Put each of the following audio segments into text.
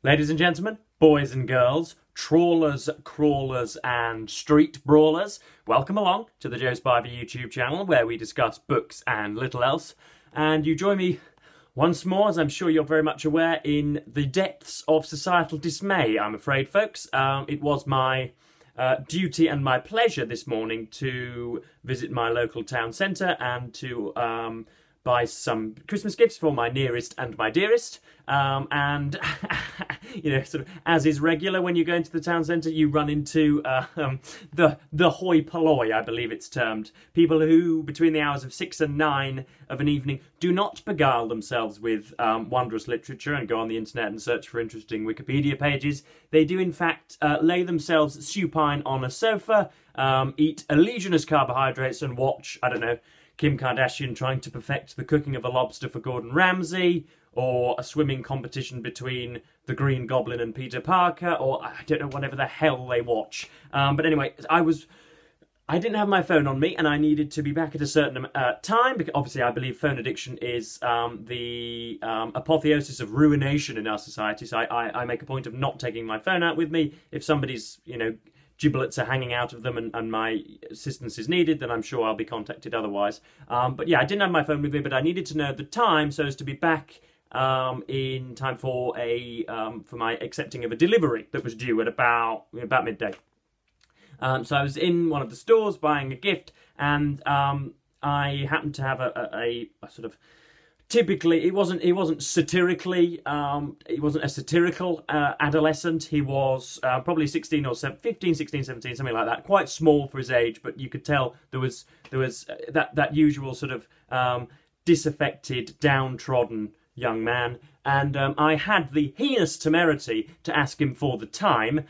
Ladies and gentlemen, boys and girls, trawlers, crawlers and street brawlers, welcome along to the Joe Spivey YouTube channel where we discuss books and little else. And you join me once more, as I'm sure you're very much aware, in the depths of societal dismay, I'm afraid, folks. It was my duty and my pleasure this morning to visit my local town centre and to buy some Christmas gifts for my nearest and my dearest. And, you know, sort of as is regular when you go into the town centre, you run into the hoi polloi, I believe it's termed. People who, between the hours of 6 and 9 of an evening, do not beguile themselves with wondrous literature and go on the internet and search for interesting Wikipedia pages. They do, in fact, lay themselves supine on a sofa, eat oleaginous carbohydrates and watch, I don't know, Kim Kardashian trying to perfect the cooking of a lobster for Gordon Ramsay, or a swimming competition between the Green Goblin and Peter Parker, or I don't know, whatever the hell they watch. But anyway, I didn't have my phone on me, and I needed to be back at a certain time, because obviously I believe phone addiction is the apotheosis of ruination in our society, so I make a point of not taking my phone out with me. If somebody's, you know, giblets are hanging out of them and my assistance is needed, then I'm sure I'll be contacted otherwise. But yeah, I didn't have my phone with me, but I needed to know the time so as to be back in time for my accepting of a delivery that was due at about midday. So I was in one of the stores buying a gift, and I happened to have a sort of, typically, it wasn't satirically, he wasn't a satirical adolescent. He was probably 16 or 15, 16, 17, something like that. Quite small for his age, but you could tell there was that usual sort of disaffected, downtrodden young man. And I had the heinous temerity to ask him for the time,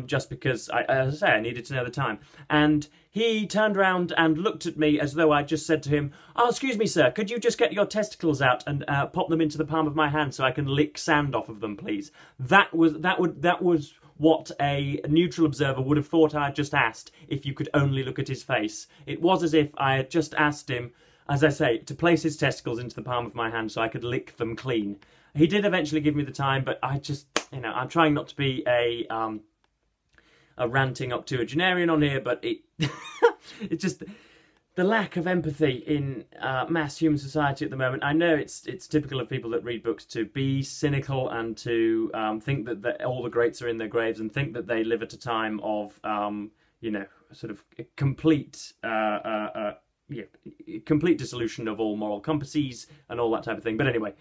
just because, as I say, I needed to know the time. And he turned around and looked at me as though I'd just said to him, "Oh, excuse me, sir, could you just get your testicles out and pop them into the palm of my hand so I can lick sand off of them, please?" That was what a neutral observer would have thought I had just asked if you could only look at his face. It was as if I had just asked him, as I say, to place his testicles into the palm of my hand so I could lick them clean. He did eventually give me the time, but I just, you know, I'm trying not to be a ranting octogenarian on here, but it's just the lack of empathy in mass human society at the moment. I know it's typical of people that read books to be cynical and to think that all the greats are in their graves and think that they live at a time of, you know, sort of complete complete dissolution of all moral compasses and all that type of thing. But anyway,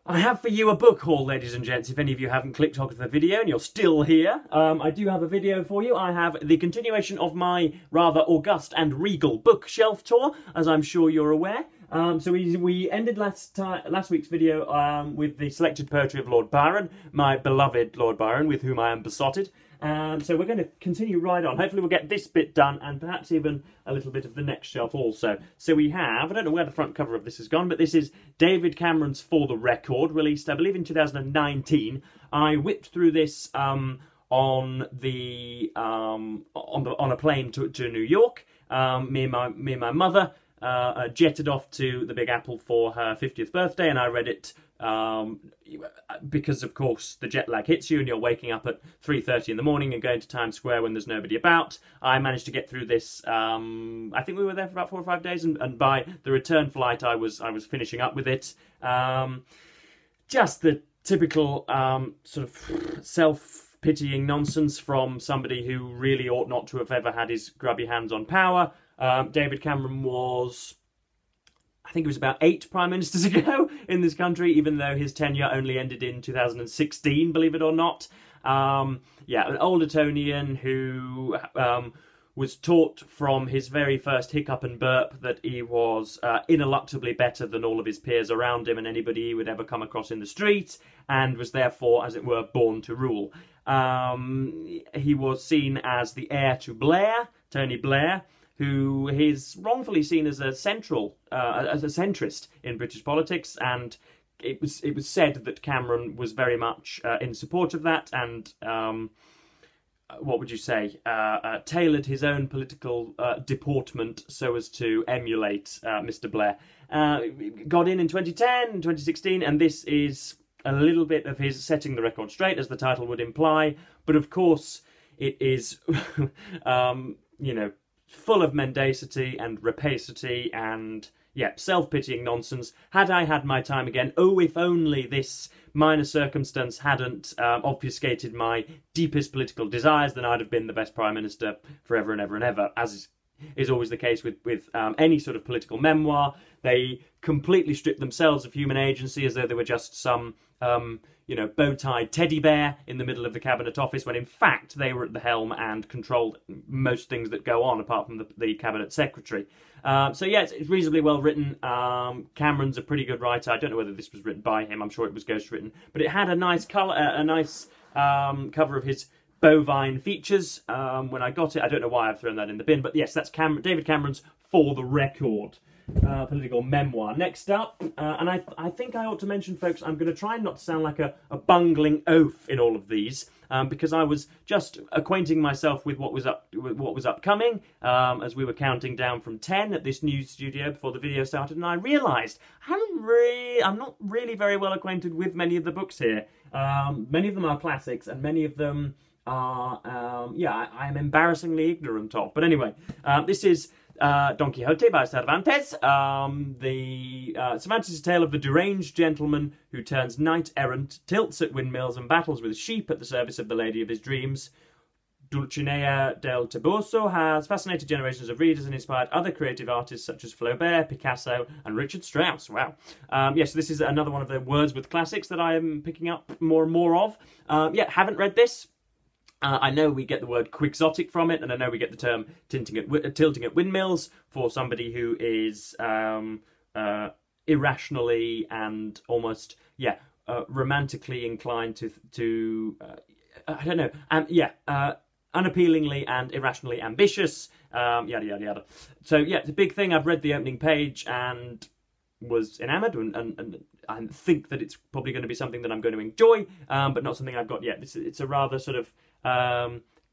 I have for you a book haul, ladies and gents, if any of you haven't clicked off the video and you're still here. I do have a video for you. I have the continuation of my rather august and regal bookshelf tour, as I'm sure you're aware. So we ended last week's video with the selected poetry of Lord Byron, my beloved Lord Byron, with whom I am besotted. So we're going to continue right on. Hopefully we'll get this bit done and perhaps even a little bit of the next shelf also. So we have, I don't know where the front cover of this has gone, but this is David Cameron's For the Record, released I believe in 2019. I whipped through this on a plane to New York. Me and my mother jetted off to the Big Apple for her 50th birthday, and I read it because, of course, the jet lag hits you and you're waking up at 3:30 in the morning and going to Times Square when there's nobody about. I managed to get through this, I think we were there for about 4 or 5 days, and by the return flight I was finishing up with it. Just the typical sort of self-pitying nonsense from somebody who really ought not to have ever had his grubby hands on power. David Cameron was, I think it was about 8 prime ministers ago in this country, even though his tenure only ended in 2016, believe it or not. Yeah, an old Etonian who was taught from his very first hiccup and burp that he was ineluctably better than all of his peers around him and anybody he would ever come across in the street, and was therefore, as it were, born to rule. He was seen as the heir to Blair, Tony Blair, who is wrongfully seen as a centrist in British politics, and it was said that Cameron was very much in support of that, and what would you say, tailored his own political deportment so as to emulate Mr. Blair. Got in 2010, 2016, and this is a little bit of his setting the record straight, as the title would imply, but of course it is, you know, full of mendacity and rapacity and, yeah, self-pitying nonsense. Had I had my time again, oh, if only this minor circumstance hadn't obfuscated my deepest political desires, then I'd have been the best Prime Minister forever and ever and ever, as is always the case with any sort of political memoir. They completely strip themselves of human agency as though they were just some, you know, bow-tied teddy bear in the middle of the cabinet office, when in fact they were at the helm and controlled most things that go on, apart from the cabinet secretary. So yeah, it's reasonably well written. Cameron's a pretty good writer. I don't know whether this was written by him. I'm sure it was ghostwritten, but it had a nice colour, a nice cover of his bovine features when I got it. I don't know why I've thrown that in the bin, but yes, that's David Cameron's For the Record political memoir. Next up, and I think I ought to mention, folks, I'm going to try not to sound like a bungling oaf in all of these, because I was just acquainting myself with what was upcoming as we were counting down from 10 at this new studio before the video started, and I realised I'm not really very well acquainted with many of the books here. Many of them are classics, and many of them are, yeah, I am embarrassingly ignorant of. But anyway, this is Don Quixote by Cervantes. Cervantes is a tale of the deranged gentleman who turns knight-errant, tilts at windmills and battles with sheep at the service of the lady of his dreams. Dulcinea del Toboso has fascinated generations of readers and inspired other creative artists such as Flaubert, Picasso and Richard Strauss. Wow. Yes, this is another one of the Wordsworth classics that I am picking up more and more of. Yeah, haven't read this. I know we get the word quixotic from it, and I know we get the term tilting at windmills for somebody who is irrationally and almost, yeah, romantically inclined to I don't know, unappealingly and irrationally ambitious, yada yada yada. So yeah, it's a big thing. I've read the opening page and was enamoured, and I think that it's probably going to be something that I'm going to enjoy, but not something I've got yet. It's a rather sort of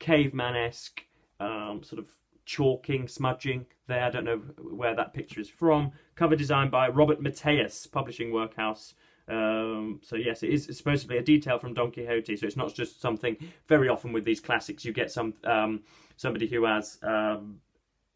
caveman-esque sort of chalking, smudging there. I don't know where that picture is from. Cover design by Robert Mateus, Publishing Workhouse. So yes, it is supposedly a detail from Don Quixote, so it's not just something. Very often with these classics you get somebody who has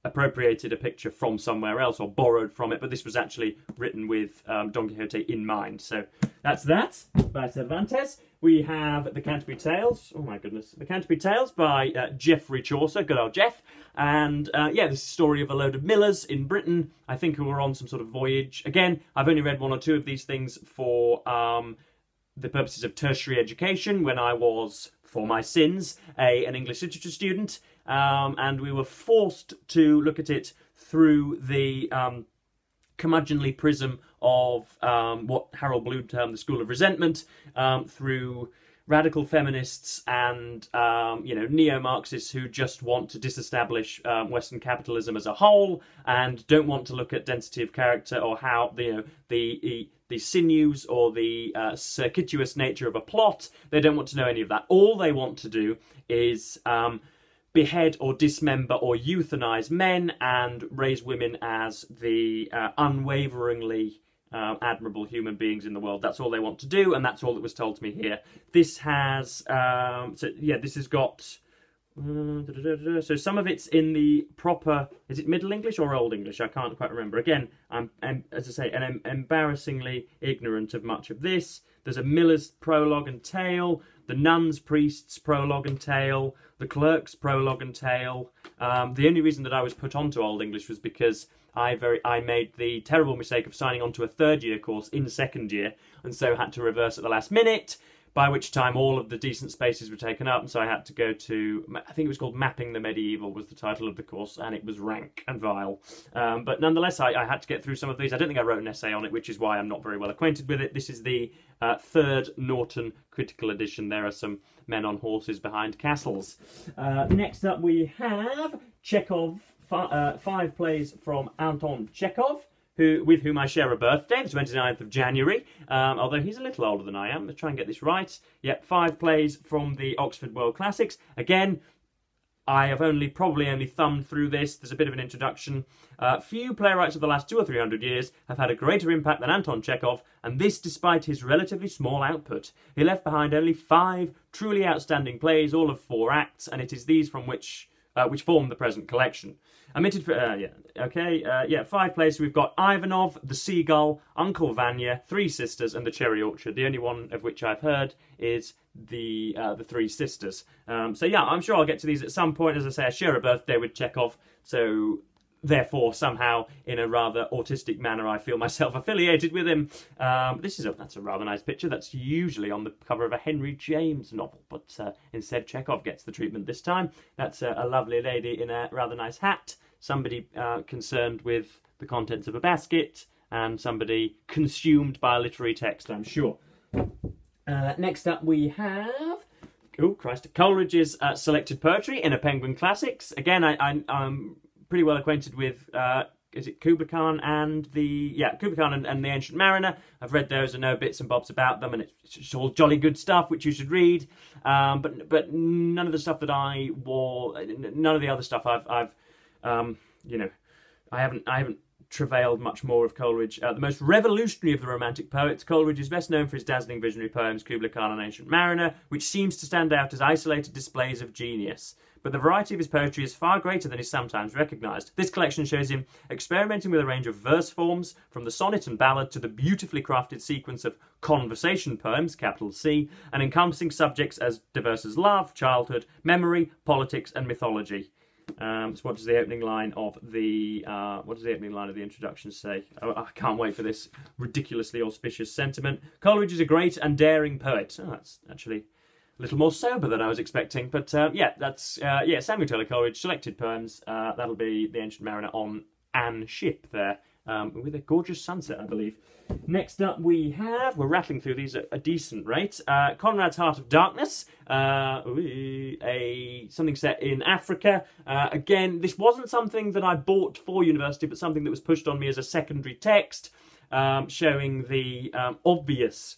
appropriated a picture from somewhere else or borrowed from it, but this was actually written with Don Quixote in mind. So that's that by Cervantes. We have the Canterbury Tales. Oh my goodness, the Canterbury Tales by Geoffrey Chaucer, good old Jeff. And yeah, this is the story of a load of millers in Britain, I think, who were on some sort of voyage. Again, I've only read one or two of these things for the purposes of tertiary education when I was, for my sins, an English literature student, and we were forced to look at it through the curmudgeonly prism of what Harold Bloom termed the School of Resentment, through radical feminists and you know, neo-Marxists who just want to disestablish Western capitalism as a whole and don't want to look at density of character or how the sinews or the circuitous nature of a plot. They don't want to know any of that. All they want to do is behead or dismember or euthanize men and raise women as the unwaveringly admirable human beings in the world. That's all they want to do, and that's all that was told to me here. This has, so yeah, this has got, so some of it's in the proper, is it Middle English or Old English? I can't quite remember. Again, I'm as I say, embarrassingly ignorant of much of this. There's a miller's prologue and tale, the nun's priest's prologue and tale, the clerk's prologue and tale. The only reason that I was put onto Old English was because I made the terrible mistake of signing on to a third-year course in second year, and so had to reverse at the last minute, by which time all of the decent spaces were taken up, and so I had to go to, I think it was called Mapping the Medieval was the title of the course, and it was rank and vile. But nonetheless, I had to get through some of these. I don't think I wrote an essay on it, which is why I'm not very well acquainted with it. This is the third Norton critical edition. There are some men on horses behind castles. Next up we have Chekhov, 5 plays from Anton Chekhov, with whom I share a birthday, the 29th of January, although he's a little older than I am. Let's try and get this right. Yep, 5 plays from the Oxford World Classics. Again, I have probably only thumbed through this. There's a bit of an introduction. Few playwrights of the last 200 or 300 years have had a greater impact than Anton Chekhov, and this despite his relatively small output. He left behind only 5 truly outstanding plays, all of 4 acts, and it is these from which form the present collection. Omitted for 5 plays. So we've got Ivanov, The Seagull, Uncle Vanya, 3 Sisters, and The Cherry Orchard. The only one of which I've heard is the 3 Sisters. So yeah, I'm sure I'll get to these at some point. As I say, I share a birthday with Chekhov, so therefore somehow in a rather autistic manner I feel myself affiliated with him. That's a rather nice picture. That's usually on the cover of a Henry James novel, but instead Chekhov gets the treatment this time. That's a lovely lady in a rather nice hat, somebody concerned with the contents of a basket, and somebody consumed by a literary text, I'm sure. Next up we have... Oh, Christ. Coleridge's selected poetry in a Penguin Classics. Again, I'm pretty well acquainted with, is it Kubla Khan and Kubla Khan and the Ancient Mariner. I've read those and know bits and bobs about them, and it's just all jolly good stuff, which you should read. But none of the stuff that none of the other stuff I haven't travailed much more of Coleridge. The most revolutionary of the Romantic poets, Coleridge is best known for his dazzling visionary poems Kubla Khan and Ancient Mariner, which seems to stand out as isolated displays of genius. But the variety of his poetry is far greater than is sometimes recognised. This collection shows him experimenting with a range of verse forms, from the sonnet and ballad to the beautifully crafted sequence of conversation poems, capital C, and encompassing subjects as diverse as love, childhood, memory, politics, and mythology. So what does the opening line of the introduction say? Oh, I can't wait for this ridiculously auspicious sentiment. Coleridge is a great and daring poet. Oh, that's actually a little more sober than I was expecting. But Samuel Taylor Coleridge, selected poems. That'll be The Ancient Mariner on Anne Ship there, with a gorgeous sunset, I believe. Next up we're rattling through these at a decent rate. Conrad's Heart of Darkness, something set in Africa. Again, this wasn't something that I bought for university, but something that was pushed on me as a secondary text, showing the obvious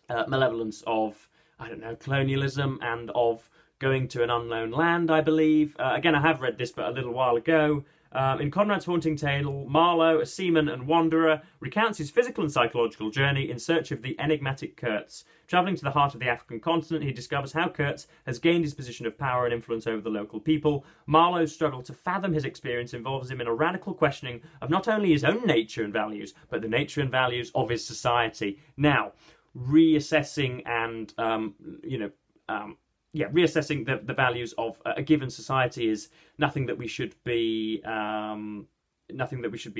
malevolence of, I don't know, colonialism and of going to an unknown land, I believe. Again, I have read this, but a little while ago. In Conrad's haunting tale, Marlowe, a seaman and wanderer, recounts his physical and psychological journey in search of the enigmatic Kurtz. Travelling to the heart of the African continent, he discovers how Kurtz has gained his position of power and influence over the local people. Marlowe's struggle to fathom his experience involves him in a radical questioning of not only his own nature and values, but the nature and values of his society. Now, reassessing and, reassessing the values of a given society is nothing that we should be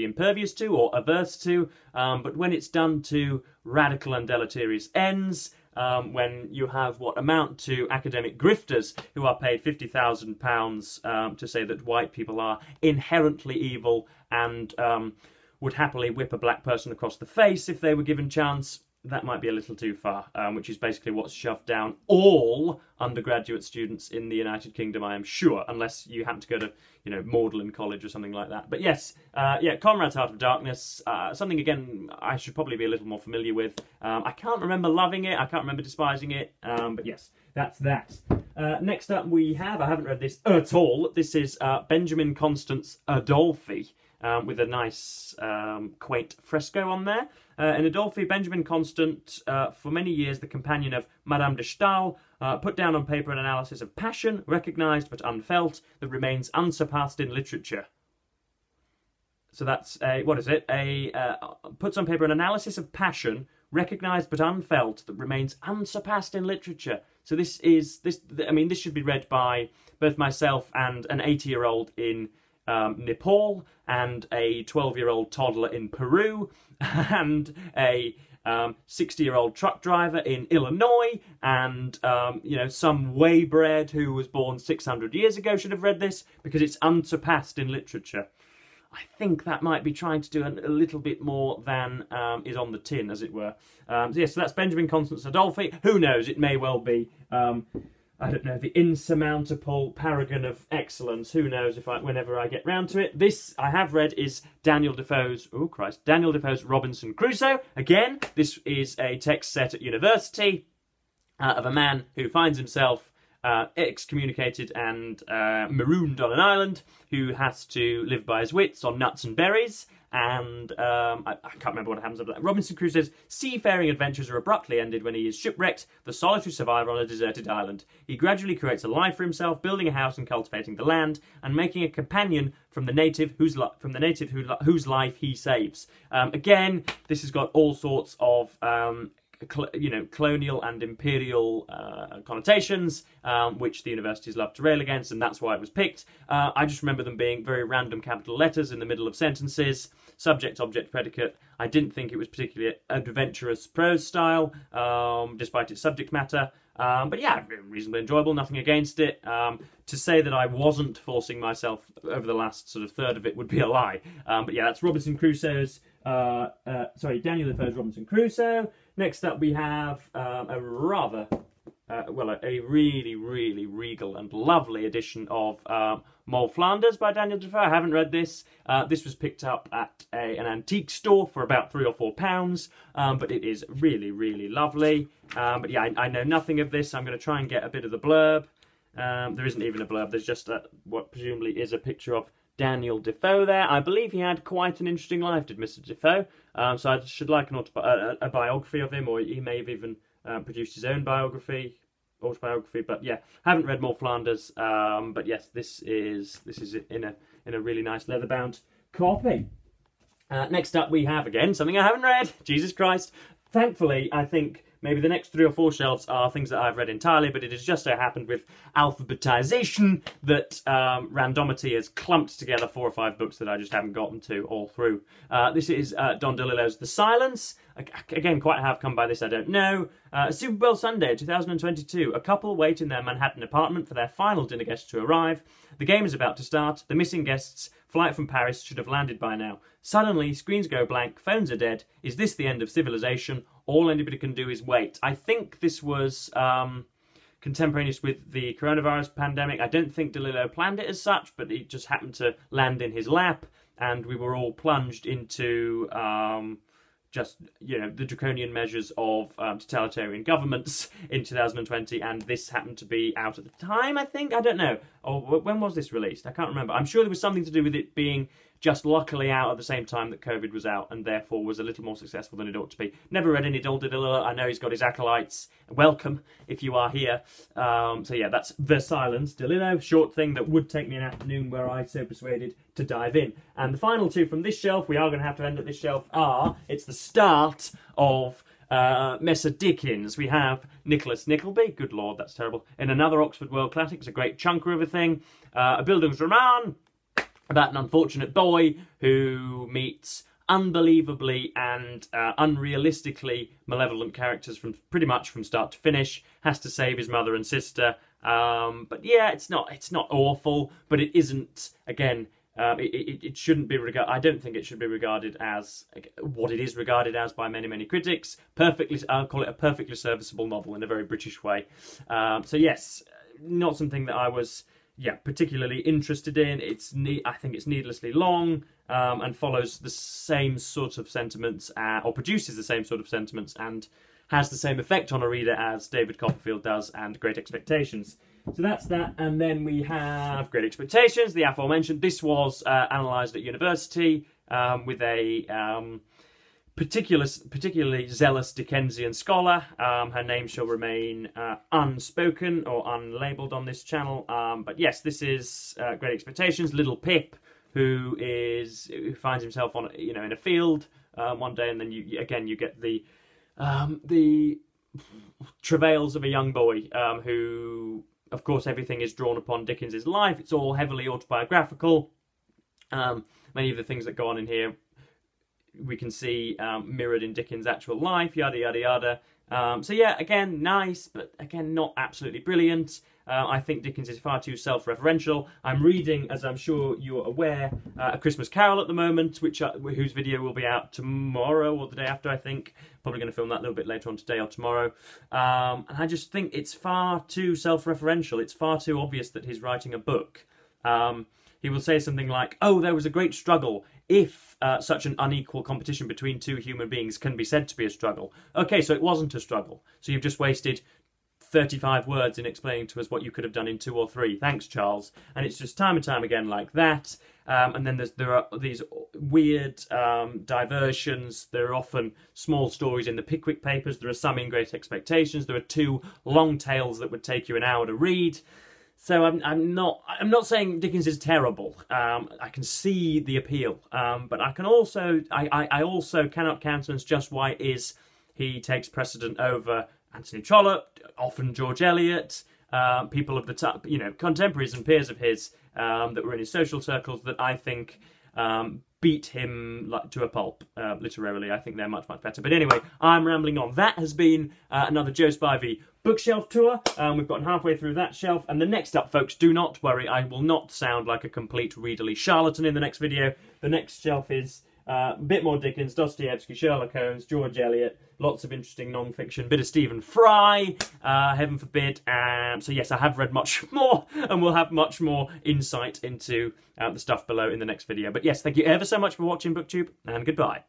impervious to or averse to. But when it's done to radical and deleterious ends, when you have what amount to academic grifters who are paid £50,000 to say that white people are inherently evil and would happily whip a black person across the face if they were given chance, that might be a little too far, which is basically what's shoved down all undergraduate students in the United Kingdom, I am sure, unless you happen to go to, Magdalen College or something like that. But yes, Conrad's Heart of Darkness, something, again, I should probably be a little more familiar with. I can't remember loving it, I can't remember despising it, but yes, that's that. Next up I haven't read this at all, this is Benjamin Constant's Adolphe, with a nice quaint fresco on there. In Adolphe, Benjamin Constant, for many years the companion of Madame de Stael, put down on paper an analysis of passion, recognised but unfelt, that remains unsurpassed in literature. So that's puts on paper an analysis of passion, recognised but unfelt, that remains unsurpassed in literature. So this should be read by both myself and an 80-year-old in Nepal, and a 12-year-old toddler in Peru, and a 60-year-old truck driver in Illinois, and some waybread who was born 600 years ago should have read this, because it's unsurpassed in literature. I think that might be trying to do a little bit more than is on the tin, as it were. So that's Benjamin Constant's Adolphe. Who knows, it may well be I don't know, the insurmountable paragon of excellence. Who knows whenever I get round to it. This I have read is Daniel Defoe's Robinson Crusoe. Again, this is a text set at university of a man who finds himself excommunicated and marooned on an island, who has to live by his wits on nuts and berries. And I can't remember what happens after that. Robinson Crusoe's seafaring adventures are abruptly ended when he is shipwrecked, the solitary survivor on a deserted island. He gradually creates a life for himself, building a house and cultivating the land, and making a companion from the native whose life he saves. Again, this has got all sorts of colonial and imperial connotations, which the universities love to rail against, and that's why it was picked. I just remember them being very random capital letters in the middle of sentences. Subject, object, predicate. I didn't think it was particularly adventurous prose style, despite its subject matter. But yeah, reasonably enjoyable, nothing against it. To say that I wasn't forcing myself over the last sort of third of it would be a lie. But yeah, that's Robinson Crusoe's, Daniel Defoe's Robinson Crusoe. Next up we have a really, really regal and lovely edition of Mole Flanders by Daniel Defoe. I haven't read this. This was picked up at an antique store for about £3 or £4, but it is really, really lovely. But yeah, I know nothing of this. I'm going to try and get a bit of the blurb. There isn't even a blurb. There's just what presumably is a picture of Daniel Defoe there. I believe he had quite an interesting life, did Mr. Defoe. So I should like a biography of him, or he may have even produced his own autobiography. But yeah, haven't read More Flanders. But yes, this is in a really nice leather-bound copy. Next up we have, again, something I haven't read. Jesus Christ. Thankfully, I think maybe the next 3 or 4 shelves are things that I've read entirely, but it has just so happened with alphabetization that randomity has clumped together 4 or 5 books that I just haven't gotten to all through. This is Don DeLillo's The Silence. Again, quite how I've come by this, I don't know. Super Bowl Sunday 2022. A couple wait in their Manhattan apartment for their final dinner guests to arrive. The game is about to start. The missing guests' flight from Paris should have landed by now. Suddenly, screens go blank, phones are dead. Is this the end of civilization? All anybody can do is wait. I think this was contemporaneous with the coronavirus pandemic. I don't think DeLillo planned it as such, but it just happened to land in his lap, and we were all plunged into the draconian measures of totalitarian governments in 2020, and this happened to be out at the time, I think. I don't know. Or when was this released? I can't remember. I'm sure there was something to do with it being just luckily out at the same time that COVID was out, and therefore was a little more successful than it ought to be. Never read any Don DeLillo. I know he's got his acolytes. Welcome, if you are here. So yeah, that's The Silence, DeLillo. Short thing that would take me an afternoon were I so persuaded to dive in. And the final 2 from this shelf, we are going to have to end at this shelf, it's the start of Messer Dickens. We have Nicholas Nickleby, good lord, that's terrible, in another Oxford World Classic. It's a great chunker of a thing. A Bildungsroman about an unfortunate boy who meets unbelievably and unrealistically malevolent characters from pretty much from start to finish. Has to save his mother and sister. But yeah, it's not awful, but it isn't. Again, it shouldn't be regarded. I don't think it should be regarded as what it is regarded as by many critics. I'll call it a perfectly serviceable novel in a very British way. So yes, not something that I was particularly interested in. I think it's needlessly long, and follows the same sort of sentiments, or produces the same sort of sentiments, and has the same effect on a reader as David Copperfield does and Great Expectations. So that's that, and then we have Great Expectations, the aforementioned. This was analysed at university with a particularly zealous Dickensian scholar. Her name shall remain unspoken or unlabelled on this channel. But yes, this is Great Expectations. Little Pip, who finds himself on in a field one day, and then you get the travails of a young boy who, of course, everything is drawn upon Dickens's life. It's all heavily autobiographical. Many of the things that go on in here we can see mirrored in Dickens' actual life, yada yada yada. So yeah, again, nice, but again, not absolutely brilliant. I think Dickens is far too self-referential. I'm reading, as I'm sure you're aware, A Christmas Carol at the moment, whose video will be out tomorrow or the day after, I think. Probably going to film that a little bit later on today or tomorrow. And I just think it's far too self-referential. It's far too obvious that he's writing a book. He will say something like, "Oh, there was a great struggle. If such an unequal competition between 2 human beings can be said to be a struggle." Okay, so it wasn't a struggle. So you've just wasted 35 words in explaining to us what you could have done in 2 or 3. Thanks, Charles. And it's just time and time again like that. And then there are these weird diversions. There are often small stories in the Pickwick Papers. There are some in Great Expectations. There are 2 long tales that would take you an hour to read. So I'm not saying Dickens is terrible. I can see the appeal, but I also cannot countenance just why he takes precedent over Anthony Trollope, often George Eliot, people of the time, contemporaries and peers of his that were in his social circles that I think beat him to a pulp literarily. I think they're much, much better. But anyway, I'm rambling on. That has been another Joe Spivey bookshelf tour. We've gotten halfway through that shelf. And the next up, folks, do not worry. I will not sound like a complete readerly charlatan in the next video. The next shelf is a bit more Dickens, Dostoevsky, Sherlock Holmes, George Eliot, lots of interesting non-fiction, bit of Stephen Fry, heaven forbid. So yes, I have read much more, and we'll have much more insight into the stuff below in the next video. But yes, thank you ever so much for watching BookTube, and goodbye.